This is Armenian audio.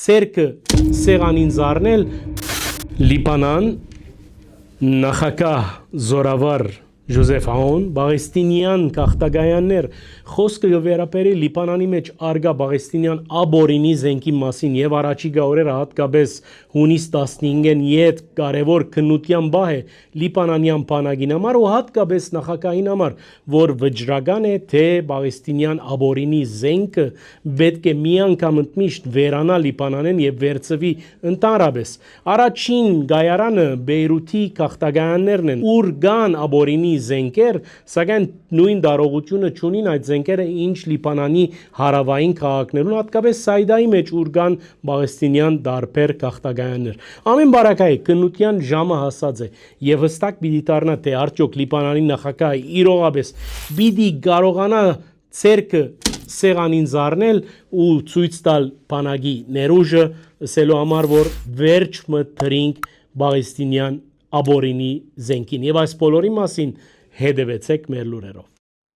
ցերկը սեղանին զառնել Լիբանան նախագահ զորավար Ժոզեֆ Աուն Պաղեստինյան քաղաքագայաններ խոսքը վերաբերի Լիբանանի մեջ արգա Պաղեստինյան աբորինի զենքի մասին եւ առաջիկա օրերը հատկապես հունիս 15-ին իդ կարևոր քննության բահ է Լիբանանյան բանակին համար ու հատկապես նախագահին համար որ վճռական է թե Պաղեստինյան աբորինի զենքը պետք է միանգամ ընդմիշտ վերանա Լիբանանեն եւ վերծվի ընդհանրապես առաջին գայարանը Բեյրութի քաղաքագայաններն են ուր կան աբորինի զենքեր, սակայն նույն դարողությունը չունին այդ զենքերը ինչ Լիբանանի հարավային քաղաքներում, հատկապես Սայդայի մեջ ուր կան Պաղեստինյան դարբեր քաղաքագայաններ։ Ամեն բարակայի քննության ժամը հասած է եւ հստակ պիտի դառնա թե արդյոք Լիբանանի նախագահը իրողապես պիտի կարողանա ցերկը սեղանին զառնել ու ցույց տալ բանակի ներուժը, ասելու համար որ վերջ մտրինք Պաղեստինյան աբորինի զենքին եւ այս բոլորի մասին հետևեցեք մեր լուրերով